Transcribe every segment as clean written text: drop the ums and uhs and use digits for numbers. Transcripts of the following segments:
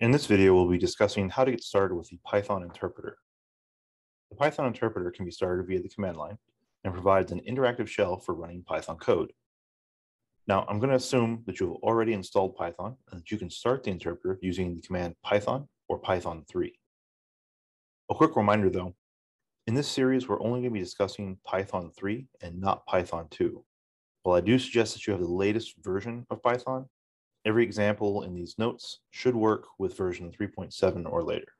In this video, we'll be discussing how to get started with the Python interpreter. The Python interpreter can be started via the command line and provides an interactive shell for running Python code. Now, I'm going to assume that you've already installed Python and that you can start the interpreter using the command Python or Python 3. A quick reminder though, in this series, we're only going to be discussing Python 3 and not Python 2. While I do suggest that you have the latest version of Python, every example in these notes should work with version 3.7 or later.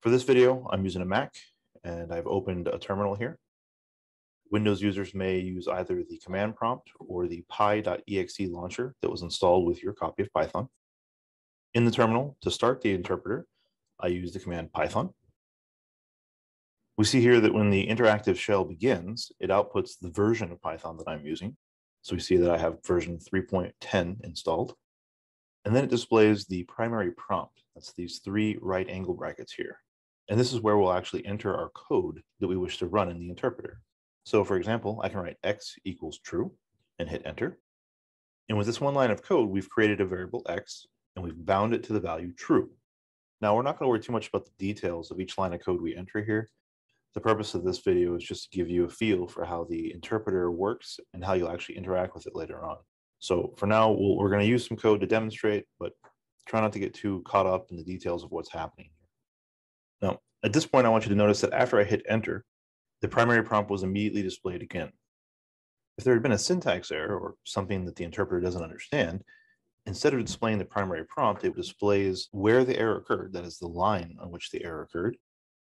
For this video, I'm using a Mac, and I've opened a terminal here. Windows users may use either the command prompt or the py.exe launcher that was installed with your copy of Python. In the terminal, to start the interpreter, I use the command Python. We see here that when the interactive shell begins, it outputs the version of Python that I'm using. So we see that I have version 3.10 installed. And then it displays the primary prompt. That's these three right angle brackets here. And this is where we'll actually enter our code that we wish to run in the interpreter. So for example, I can write x equals true and hit enter. And with this one line of code, we've created a variable x and we've bound it to the value true. Now, we're not going to worry too much about the details of each line of code we enter here. The purpose of this video is just to give you a feel for how the interpreter works and how you'll actually interact with it later on. So for now, we're going to use some code to demonstrate, but try not to get too caught up in the details of what's happening here. Now, at this point, I want you to notice that after I hit enter, the primary prompt was immediately displayed again. If there had been a syntax error or something that the interpreter doesn't understand, instead of displaying the primary prompt, it displays where the error occurred, that is the line on which the error occurred,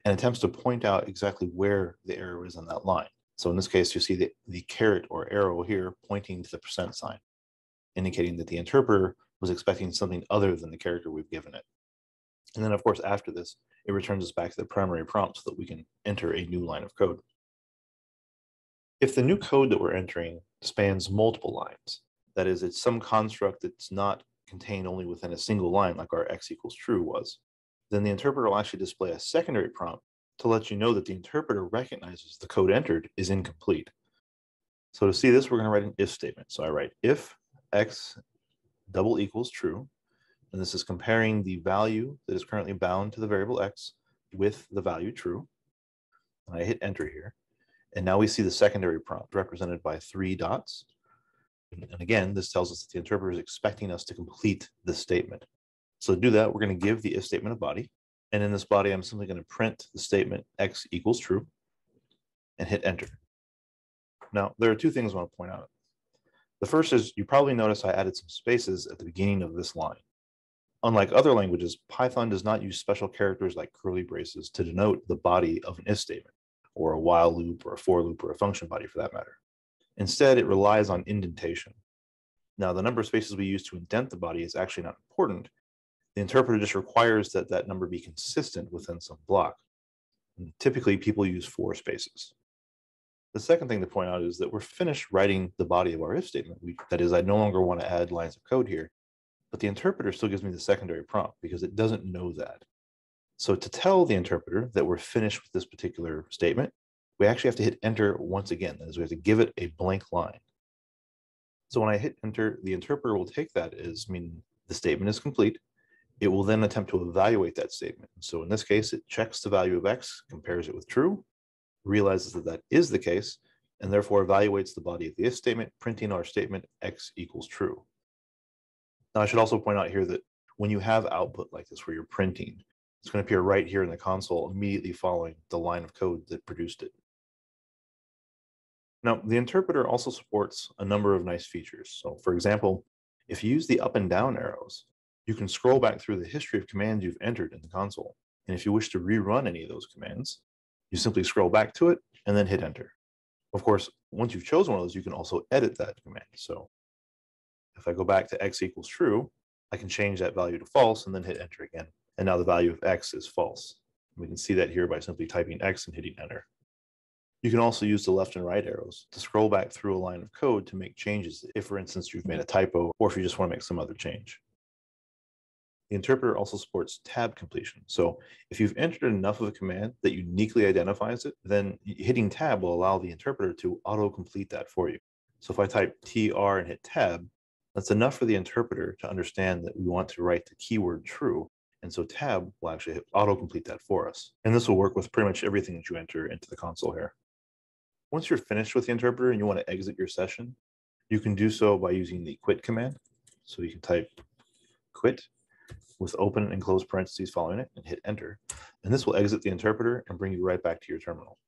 and attempts to point out exactly where the error is on that line. So in this case, you see the caret or arrow here pointing to the percent sign, indicating that the interpreter was expecting something other than the character we've given it. And then, of course, after this, it returns us back to the primary prompt so that we can enter a new line of code. If the new code that we're entering spans multiple lines, that is, it's some construct that's not contained only within a single line like our x equals true was, then the interpreter will actually display a secondary prompt to let you know that the interpreter recognizes the code entered is incomplete. So to see this, we're going to write an if statement. So I write if x double equals true, and this is comparing the value that is currently bound to the variable x with the value true. And I hit enter here. And now we see the secondary prompt represented by 3 dots. And again, this tells us that the interpreter is expecting us to complete this statement. So to do that, we're going to give the if statement a body. And in this body, I'm simply going to print the statement x equals true and hit enter. Now, there are two things I want to point out. The first is you probably notice I added some spaces at the beginning of this line. Unlike other languages, Python does not use special characters like curly braces to denote the body of an if statement, or a while loop, or a for loop, or a function body for that matter. Instead, it relies on indentation. Now, the number of spaces we use to indent the body is actually not important. The interpreter just requires that that number be consistent within some block. And typically, people use 4 spaces. The second thing to point out is that we're finished writing the body of our if statement. That is, I no longer want to add lines of code here, but the interpreter still gives me the secondary prompt because it doesn't know that. So to tell the interpreter that we're finished with this particular statement, we actually have to hit enter once again. That is, we have to give it a blank line. So when I hit enter, the interpreter will take that as meaning the statement is complete. It will then attempt to evaluate that statement. So in this case, it checks the value of x, compares it with true, realizes that that is the case, and therefore evaluates the body of the if statement, printing our statement x equals true. Now, I should also point out here that when you have output like this where you're printing, it's going to appear right here in the console immediately following the line of code that produced it. Now, the interpreter also supports a number of nice features. So for example, if you use the up and down arrows, you can scroll back through the history of commands you've entered in the console. And if you wish to rerun any of those commands, you simply scroll back to it and then hit enter. Of course, once you've chosen one of those, you can also edit that command. So if I go back to x equals true, I can change that value to false and then hit enter again. And now the value of x is false. We can see that here by simply typing x and hitting enter. You can also use the left and right arrows to scroll back through a line of code to make changes if, for instance, you've made a typo or if you just want to make some other change. The interpreter also supports tab completion. So if you've entered enough of a command that uniquely identifies it, then hitting tab will allow the interpreter to auto-complete that for you. So if I type tr and hit tab, That's enough for the interpreter to understand that we want to write the keyword true, and so tab will actually autocomplete that for us. And this will work with pretty much everything that you enter into the console here. Once you're finished with the interpreter and you want to exit your session, you can do so by using the quit command. So you can type quit with open and close parentheses following it and hit enter. And this will exit the interpreter and bring you right back to your terminal.